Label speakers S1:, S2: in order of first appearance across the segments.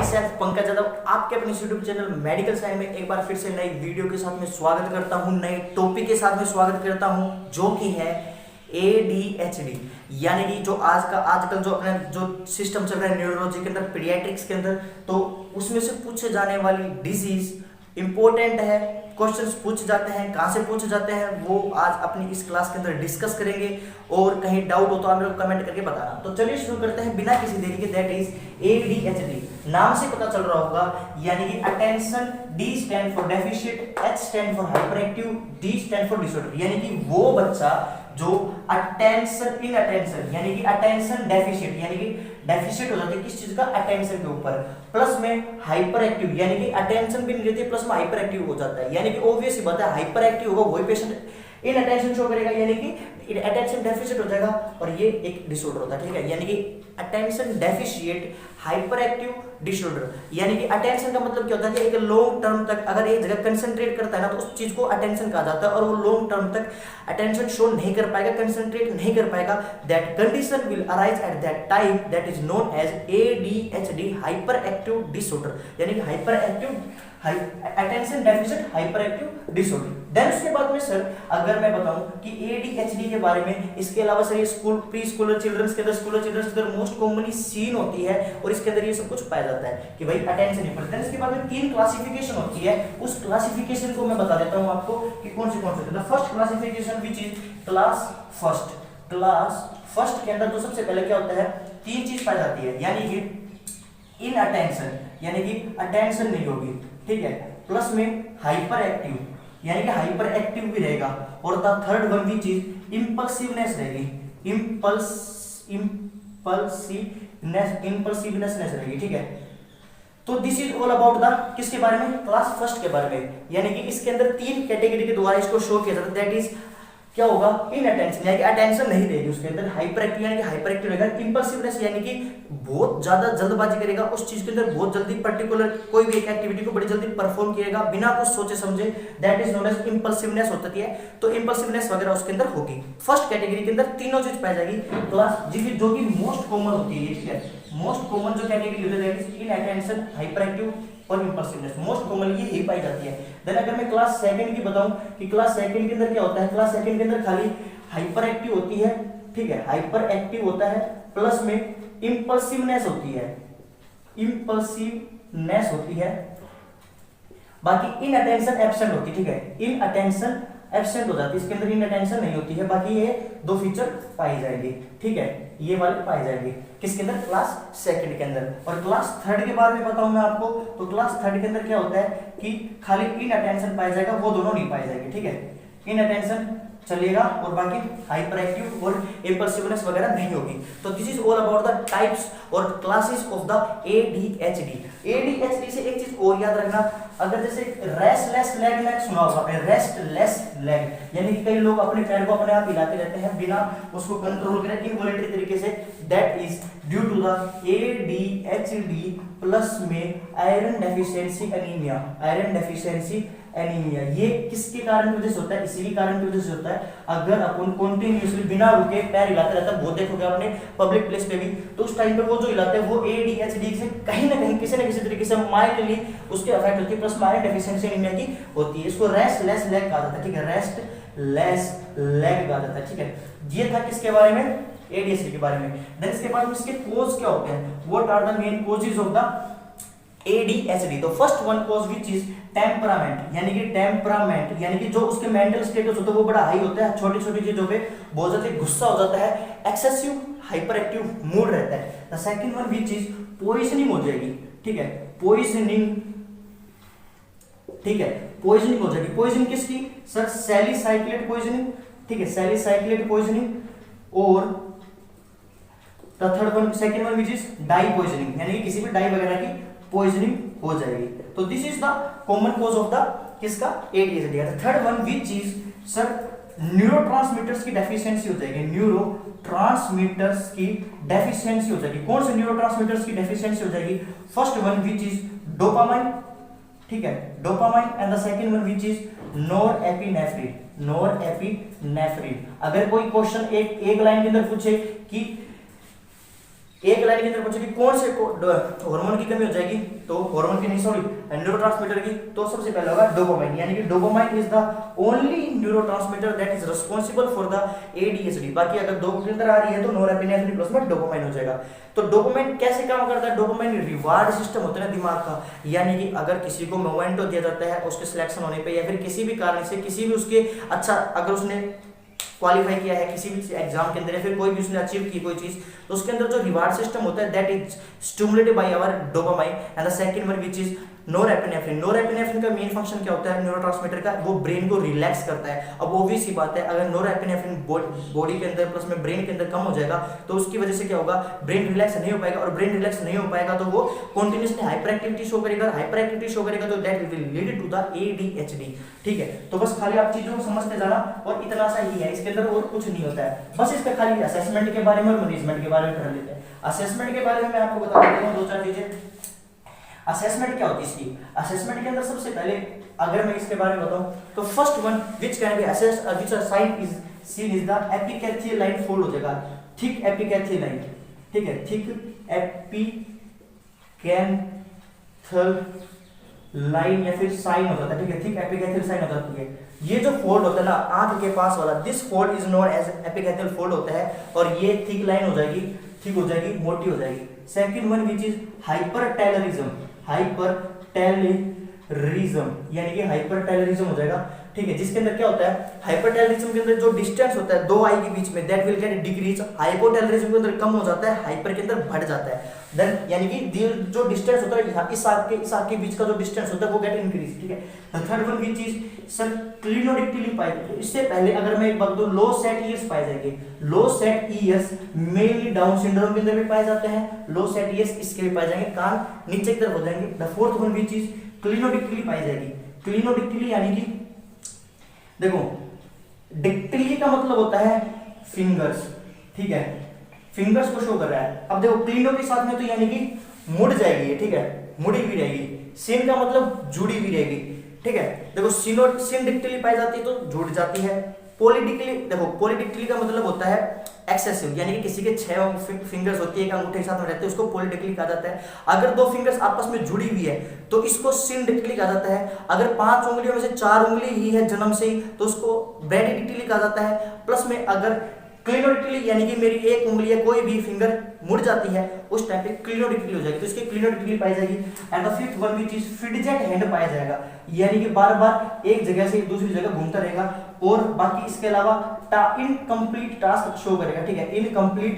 S1: My self Pankaj Yadav आपके अपने YouTube channel medical science में एक बार फिर से नई वीडियो के साथ में स्वागत करता हूं, नए टॉपिक के साथ में स्वागत करता हूं जो कि है ADHD। यानी कि जो आजकल जो अपना जो सिस्टम चल रहा है न्यूरोलॉजी के अंदर, पीडियाट्रिक्स के अंदर, तो उसमें से पूछे जाने वाली डिजीज इंपॉर्टेंट है, क्वेश्चंस पूछ जाते हैं, कहाँ से पूछ जाते हैं वो आज अपनी इस क्लास के अंदर डिस्कस करेंगे। और कहीं डाउट हो तो आप मेरे को कमेंट करके बताना। तो चलिए शुरू करते हैं बिना किसी देरी के। That is ADHD। नाम से पता चल रहा होगा, यानी कि attention, D stand for deficient, H stand for hyper active, D stand for disorder. यानी कि वो बच्चा जो अटेंशन इन अटेंशन यानी कि अटेंशन डेफिशिएंट, यानी कि डेफिशिएंट हो जाती है किस चीज का, अटेंशन के ऊपर, प्लस में हाइपर एक्टिव यानी कि अटेंशन भी नहीं रहती है, प्लस में हाइपर एक्टिव हो जाता है। यानी कि ऑब्वियस ही बात है, हाइपर एक्टिव होगा वही पेशेंट इन अटेंशन शो करेगा, यानी कि अटेंशन डेफिशिएंट हो जाएगा और ये एक डिसऑर्डर होता है। ठीक है, यानी कि attention deficient hyper active disorder. यानी कि अटेंशन का मतलब क्या होता है कि एक लॉन्ग टर्म तक अगर एक जगह कंसंट्रेट करता है ना, तो उस चीज को अटेंशन कहा जाता है, और वो लॉन्ग टर्म तक अटेंशन शो नहीं कर पाएगा, कंसंट्रेट नहीं कर पाएगा। That condition will arise at that time, that is known as ADHD, hyper active disorder. यानी कि hyper active attention deficient hyper active disorder. Then उसके बाद में सर अगर मैं बताऊं कि ADHD के बारे में, इसके अलावा सर ये स्कूल प्री स्कूलर चिल्ड्रंस के अंदर, स्कूलर चिल्ड्रंस के अंदर मोस्ट कॉमनली सीन होती है और इसके अंदर ये सब कुछ पाया जाता है कि भाई अटेंशन इंपॉर्टेंस। इसके बाद में 3 क्लासिफिकेशन होती है, उस क्लासिफिकेशन को मैं बता देता हूं आपको कि कौन से the first classification which is class first के अंदर तो सबसे पहले क्या होता है, 3 चीज पाई जाती है। यानी कि इन अटेंशन यानी कि अटेंशन नहीं होगी, ठीक है, प्लस में हाइपर एक्टिव यानी कि हाइपर एक्टिव भी रहेगा, और the third one which is impulsiveness रहेगी, इंपल्सिवनेस रहेगी। ठीक है, तो this is all about the किसके बारे में, क्लास फर्स्ट के बारे में। यानी कि इसके अंदर 3 कैटेगरी के द्वारा इसको शो किया जाता है। दैट इज क्या होगा, इन अटेंशन यानी कि अटेंशन नहीं रहेगी उसके अंदर, हाइपर एक्टिव यानी कि हाइपर एक्टिव रहेगा, इंपल्सिवनेस यानी कि बहुत ज्यादा जल्दबाजी करेगा उस चीज के अंदर, बहुत जल्दी पर्टिकुलर कोई भी एक एक्टिविटी को बड़ी जल्दी परफॉर्म करेगा बिना कुछ सोचे समझे, दैट इज नोन एज इंपल्सिवनेस होती है। तो इंपल्सिवनेस वगैरह उसके अंदर होगी। फर्स्ट कैटेगरी के अंदर तीनों चीज पाई जाएगी, क्लास जो कि मोस्ट कॉमन होती है। ठीक है, मोस्ट कॉमन जो कैटेगरी होती है that is in attention, hyper active और इंपल्सिवनेस, मोस्ट कॉमनली यही पाई जाती है। देन अगर मैं क्लास सेकंड की बताऊं कि क्लास सेकंड के अंदर क्या होता है, क्लास सेकंड के अंदर खाली हाइपर एक्टिव होती है, ठीक है, हाइपर एक्टिव होता है, प्लस में इंपल्सिवनेस होती है, इंपल्सिवनेस होती है, बाकी इन अटेंशन एब्सेंट होती है। ठीक है, इन अटेंशन एब्सेंट हो जाती है, इसके अंदर इन अटेंशन नहीं होती है, बाकी ये 2 फीचर पाई जाएगी। ठीक है, ये वाले पाई जाएगी किसके अंदर, क्लास सेकंड के अंदर। और क्लास थर्ड के बारे में बताऊं मैं आपको, तो क्लास थर्ड के अंदर क्या होता है कि खाली इन अटेंशन पाया जाएगा, वो दोनों नहीं पाई जाएगी। ठीक है, इन अटेंशन चलेगा और बाकी हाइपर एक्टिव और इंपल्सिवनेस वगैरह नहीं होगी। तो this is all about the types और classes of the ADHD। ADHD से एक चीज और याद रखना, अगर जैसे रेस्टलेस लेग में सुना होगा आपने, रेस्टलेस लेग यानी कि कई लोग अपने पैर को अपने आप हिलाते रहते हैं बिना उसको कंट्रोल करे, इनवॉलंटरी तरीके से, that is due to the ADHD plus में iron deficiency anaemia, iron deficiency anaemia. ये किसके कारण की वजह से होता है, इसी के कारण की वजह से होता है। अगर अपन कंटिन्यूअसली बिना रुके पैर हिलाते रहता है, बहुत देखोगे आपने पब्लिक प्लेस पे भी, तो उस टाइम पे वो जो हिलाते हैं वो ADHD से कहीं ना कहीं किसी न किसी तरीके से माइल्डली उसके अफेक्ट होती है, प्लस आयरन डेफिशिएंसी एनीमिया की होती है। इसको रेस्टलेस लेग कहा जाता है। ठीक है, रेस्टलेस लेग कहा जाता है। ठीक है, ये था किसके बारे में, ADHD के बारे में। देन इसके बाद इसके कोज क्या होते हैं, what are the main causes of the ADHD। तो first one cause which is temperament, यानी कि टेम्परामेंट यानी कि जो उसके मेंटल स्टेटस होता है वो बड़ा हाई होता है, छोटी छोटी चीजों पे बहुत ज्यादा गुस्सा हो जाता है, एक्सेसिव हाइपर एक्टिव मूड रहता है। The second one which is poisoning हो जाएगी। ठीक है, पॉइजनिंग, ठीक है, पॉइजनिंग हो जाएगी। पॉइजनिंग किसकी सर, सैलिसाइक्लेट पॉइजनिंग। ठीक है, सैलिसाइक्लेट पॉइजनिंग। और the third one, second one which is dye poisoning, यानी कि किसी भी डाई वगैरह की पॉइजनिंग हो जाएगी। तो this is the common cause of the किसका, ADHD। Third one which is sir neurotransmitters की डेफिशिएंसी हो जाएगी, न्यूरोट्रांसमीटर्स की डेफिशिएंसी हो जाएगी। कौन से न्यूरोट्रांसमीटर्स की डेफिशिएंसी हो जाएगी, first one which is dopamine, ठीक है, dopamine, and the second one which is norepinephrine, norepinephrine. अगर कोई क्वेश्चन एक लाइन के अंदर पूछे कि एक लाइन के अंदर पूछेगी कौन से हार्मोन की कमी हो जाएगी, तो हार्मोन की नहीं सॉरी न्यूरोट्रांसमीटर की, तो सबसे पहले होगा डोपामाइन, यानी कि dopamine is the only neurotransmitter that is responsible for the ADHD. बाकी अगर दो के अंदर आ रही है तो नोरेपिनेफ्रिन प्लस में डोपामाइन हो जाएगा। तो डोपामाइन कैसे काम करता है? डोपामाइन रिवार्ड सिस्टम होता है ना दिमाग का, यानी कि अगर किसी को मोमेंटो दिया जाता है उसके सिलेक्शन होने पे या फिर किसी भी कारण से किसी भी उसके अच्छा अगर उसने क्वालिफाई किया है किसी भी एग्जाम के अंदर या फिर कोई भी उसने अचीव की कोई चीज, तो उसके अंदर जो रिवार्ड सिस्टम होता है that is stimulated by our dopamine and the second one which is norepinephrine. Norepinephrine का मेन फंक्शन क्या होता है न्यूरोट्रांसमीटर का? वो ब्रेन को रिलैक्स करता है। अब ऑब्वियस सी बात है अगर नोरेपिनेफ्रिन बॉडी के अंदर प्लस में ब्रेन के अंदर कम हो जाएगा तो उसकी वजह से क्या होगा? ब्रेन रिलैक्स नहीं हो पाएगा, और ब्रेन रिलैक्स नहीं हो पाएगा तो वो कंटिन्यूअसली हाइपर एक्टिविटी शो करेगा, हाइपर एक्टिविटी शो करेगा तो that will lead to the ADHD. ठीक है, तो बस खाली आप चीजों को समझते जाना और इतना सा ही है, इसके अंदर और कुछ नहीं होता है। बस इसका खाली असेसमेंट के बारे में और मैनेजमेंट के बारे में कर लेते हैं। असेसमेंट के बारे में मैं आपको बता देता हूँ दो चार चीजें। असेसमेंट क्या होती है इसकी? असेसमेंट के अंदर सबसे पहले अगर मैं इसके बारे में बताऊं तो first one which can be assessed which sign is seen is the epicanthal line fold हो जाएगा, थिक एपिकैथियल लाइन। ठीक है, थिक एपिकैंथल लाइन या फिर साइन हो जाता है। ठीक है, थिक एपिकैथियल साइन हो जाती है। ये जो फोल्ड होता है ना आंख के पास वाला, this fold is known as epicanthal fold होता है, और ये थिक लाइन हो जाएगी, ठीक हो जाएगी, मोटी हो जाएगी। सेकंड वन व्हिच इज हाइपरटेलरिज्म, हाइपरटेलरिज्म यानी कि हाइपरटेलरिज्म हो जाएगा। ठीक है, जिसके अंदर क्या होता है? हाइपरटेलरिज्म के अंदर जो डिस्टेंस होता है दो आई के बीच में दैट विल गेट डिक्रीज, हाइपोटेलरिज्म के अंदर कम हो जाता है, हाइपर के अंदर बढ़ जाता है। देन यानी कि जो डिस्टेंस होता है इस आंख के बीच का जो डिस्टेंस होता है वो गेट इंक्रीज। ठीक है, the third one which is sir clinodactyly पाई, इससे पहले अगर मैं एक बात दूं लो सेट ईयर्स पाए जाएंगे। लो set years mainly down syndrome के अंदर भी पाए जाते हैं, लो सेट ईयर्स इसके भी पाए जाएंगे, कान नीचे की तरफ हो जाएंगे। The fourth one which is clinodactyly पाई जाएगी। क्लिनोडिक्टिली यानी कि देखो डिक्टिली का मतलब होता है फिंगर्स। ठीक है, फिंगर्स को शो कर रहा है। अब देखो क्लिनो के साथ में तो यानी कि मुड़ जाएगी, ठीक है, मुड़ी भी रहेगी। सिन का मतलब जुड़ी भी रहेगी। ठीक है, देखो सिन डिक्टिली पाई जाती है तो जुड़ जाती है। पॉलीडिक्टिली, देखो पॉलीडिक्टिली का मतलब होता है एक्सेसिव, यानी कि किसी के 6 फिंगर्स होती है एक अंगूठे के साथ में रहते हैं उसको पॉलीडिक्टिली कहा जाता है। अगर 2 फिंगर्स आपस में जुड़ी हुई है तो इसको सिनडिक्टिली कहा जाता है। अगर 5 उंगलियों में से 4 उंगली ही है जन्म से ही तो उसको ब्रैडिडिक्टिली कहा जाता है। प्लस में अगर क्लिनोडिक्टिली यानी कि मेरी एक उंगली है कोई भी फिंगर मुड़ जाती है उस टाइम पे क्लिनोडिक्टिली हो जाएगी, तो इसकी क्लिनोडिक्टिली पाई जाएगी। And the fifth one which is fidget hand पाया जाएगा, यानी कि बार बार एक जगह से दूसरी जगह घूमता रहेगा। और बाकी इसके अलावा इनकम्प्लीट टास्क शो करेगा। ठीक है, इनकम्प्लीट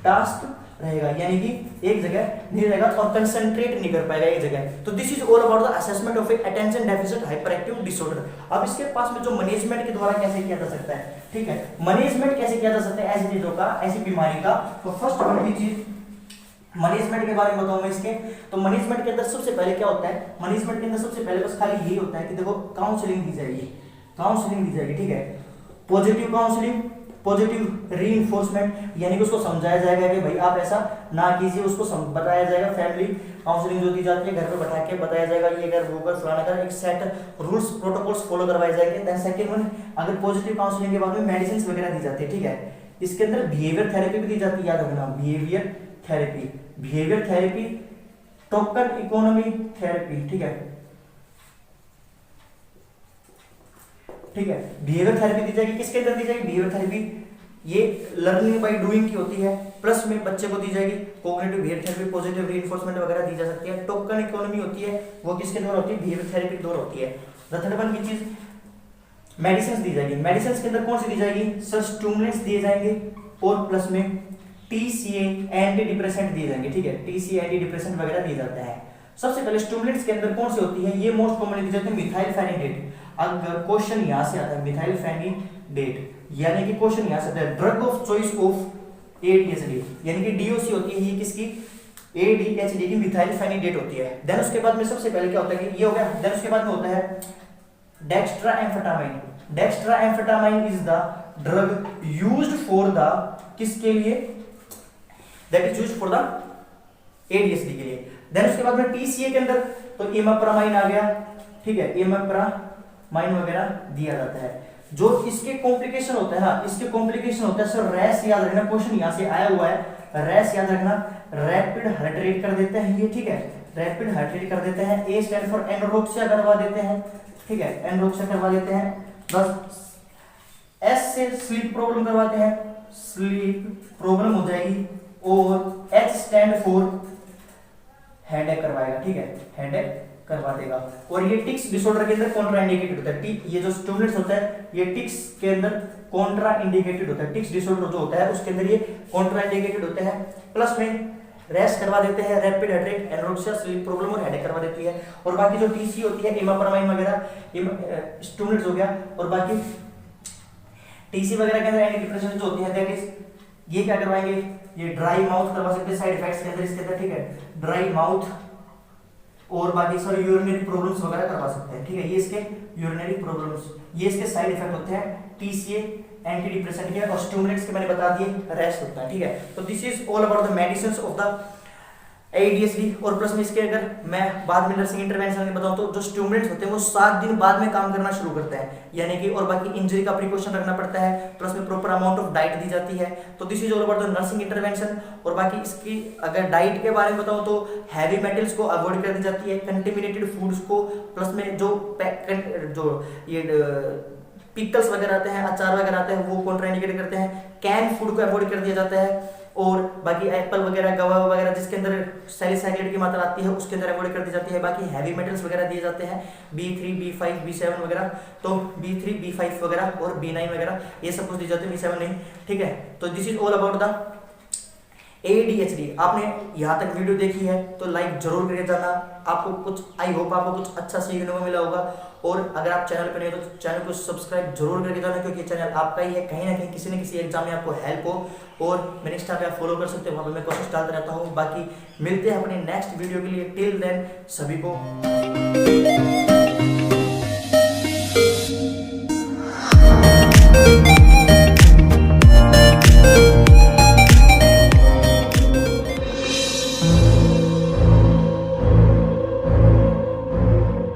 S1: टास्क रहेगा, यानी कि एक जगह नहीं रहेगा और कंसंट्रेट नहीं कर पाएगा एक जगह। तो this is all about the assessment of attention deficit hyperactive disorder. अब इसके पास में जो मैनेजमेंट के द्वारा कैसे किया जा सकता है, ठीक है, मैनेजमेंट कैसे किया जा सकता है ऐसी चीजों का, ऐसी बीमारी का। तो फर्स्ट वन चीज मैनेजमेंट के बारे में बताऊं मैं इसके। तो मैनेजमेंट के अंदर सबसे पहले क्या होता है? मैनेजमेंट के अंदर सबसे पहले बस खाली यही होता है कि देखो काउंसलिंग दी जाएगी, काउंसलिंग दी जाएगी। ठीक है, पॉजिटिव काउंसलिंग, पॉजिटिव रीइंफोर्समेंट, यानी कि उसको समझाया जाएगा कि भाई आप ऐसा ना कीजिए, उसको बताया जाएगा। फैमिली काउंसलिंग जो दी जाती है घर पे बैठा के बताया जाएगा ये कर वो कर फलाना कर, एक सेट रूल्स प्रोटोकॉल्स फॉलो करवाए जाएंगे। देन सेकंड वन अगर पॉजिटिव काउंसलिंग के बाद में मेडिसिन वगैरह दी जाती है। ठीक है, इसके अंदर बिहेवियर थेरेपी भी दी जाती है, याद रखना behaviour therapy, behaviour therapy, token economy therapy. ठीक है, ठीक है, बिहेवियर थेरेपी दी जाएगी। किसके अंदर दी जाएगी बिहेवियर थेरेपी? ये लर्निंग बाय डूइंग की होती है, प्लस में बच्चे को दी जाएगी cognitive behaviour therapy, positive reinforcement वगैरह दी जा सकती है। टोकन इकोनॉमी होती है वो किसके द्वारा होती है? बिहेवियर थेरेपी के द्वारा होती है। द थर्ड वन की चीज मेडिसिन दी जाएगी। मेडिसिन के अंदर कौन सी दी जाएगी? सर स्टिमुलेंट्स दिए जाएंगे और प्लस में टीसीए एंटी डिप्रेसेंट दिए जाएंगे। ठीक है, टीसीए एंटी डिप्रेसेंट वगैरह दिए जाते हैं। सबसे पहले स्टिमुलेंट्स के अंदर कौन सी होती है? ये मोस्ट कॉमनली दी जाती है मिथाइलफेनिडेट। अगर क्वेश्चन यहां से आता है मिथाइलफेनिडेट, यानी कि क्वेश्चन यहां से आता है drug of choice of ADHD, यानी कि डीओसी होती है ये किसकी? एडीएचडी की मिथाइलफेनिडेट होती है। देन उसके बाद में सबसे पहले क्या होता है कि ये हो गया। देन उसके बाद में होता है dextroamphetamine. Dextroamphetamine is the drug used for the किसके लिए? That is used for the ADHD के लिए। देन उसके बाद में टीसीए के अंदर तो इमाप्रामाइन आ गया। ठीक है, इमाप्रामाइन वगैरह दिया जाता है। जो इसके कॉम्प्लिकेशन होता है, हाँ इसके कॉम्प्लिकेशन होता है सर रैश, याद रखना क्वेश्चन यहां से आया हुआ है, रैश याद रखना। रैपिड हार्ट रेट कर देते हैं ये, ठीक है, रैपिड हार्ट रेट कर देते हैं। ए स्टैंड फॉर एनोरेक्सिया करवा देते हैं, ठीक है, एनोरेक्सिया करवा देते हैं बस। एस से स्लीप प्रॉब्लम करवाते हैं, स्लीप प्रॉब्लम हो जाएगी। और एच स्टैंड फॉर हेडेक करवाएगा, ठीक है, हेडेक करवा देगा। और ये टिक्स डिसऑर्डर के अंदर कॉन्ट्रा इंडिकेटेड होता है। ये जो स्टिमुलेंट्स होता है ये टिक्स के अंदर कॉन्ट्रा इंडिकेटेड होता है। टिक्स डिसऑर्डर जो होता है उसके अंदर ये कॉन्ट्रा इंडिकेटेड होते हैं। प्लस में रेस्ट करवा देते हैं, rapid heart rate, anorexia, sleep problem और हेडेक करवा देती है। और बाकी जो टीसी होती है, इमाप्रोमाइन वगैरह स्टिमुलेंट्स हो गया। और बाकी टीसी वगैरह के अंदर एंटी डिप्रेशन जो होती है दैट इज ये क्या करवाएंगे, ये ड्राई माउथ करवा सकते हैं साइड इफेक्ट्स के अंदर इसके अंदर, ठीक है, ड्राई माउथ। और बाकी सर यूरिनरी प्रॉब्लम्स वगैरह करवा सकते हैं, ठीक है, ये इसके यूरिनरी प्रॉब्लम्स, ये इसके साइड इफेक्ट होते हैं टीसीए एंटी डिप्रेसेंट के। और स्टिमुलेंट्स के मैंने बता दिए, रेस्ट होता है, ठीक है। तो this is all about the medicines of the ADHD. और प्लस में इसके अगर मैं बाद में नर्सिंग इंटरवेंशन में बताऊं तो जो स्टिमुलेंट्स होते हैं वो 7 दिन बाद में काम करना शुरू करते हैं, यानी कि। और बाकी इंजरी का प्रिकॉशन रखना पड़ता है, प्लस में प्रॉपर अमाउंट ऑफ डाइट दी जाती है। तो this is all about the nursing intervention. और बाकी इसकी अगर डाइट के बारे में बताऊं तो हैवी मेटल्स को अवॉइड कर दी जाती है, कंटेमिनेटेड फूड्स को, प्लस में जो ये पिकल्स वगैरह आते हैं, अचार वगैरह आते हैं, वो कॉन्ट्राइंडिकेट करते हैं। कैन फूड को अवॉइड कर दिया जाता है। और बाकी एप्पल वगैरह, गवा वगैरह जिसके अंदर सैलिसाइलेट की मात्रा आती है उसके अंदर अवॉइड कर दी जाती है। बाकी हैवी मेटल्स वगैरह दिए जाते हैं, B3, B5, B7 वगैरह। तो B3, B5 वगैरह और B9 वगैरह ये सब कुछ दिए जाते हैं, B7 नहीं, ठीक है। तो this is all about the ADHD। आपने यहाँ तक वीडियो देखी है तो लाइक जरूर करके जाना। आपको कुछ, आई होप आपको कुछ अच्छा सीखने को मिला होगा। और अगर आप चैनल पर नहीं हो तो चैनल को सब्सक्राइब जरूर करके जाना, क्योंकि चैनल आपका ही है। कहीं ना कहीं किसी न किसी एग्जाम में आपको हेल्प हो। और मेरे इंस्टा पे आप फॉलो कर सकते हो, वहाँ पर मैं कोशिश डालता रहता हूँ। बाकी मिलते हैं अपने नेक्स्ट वीडियो के लिए। टिल देन सभी को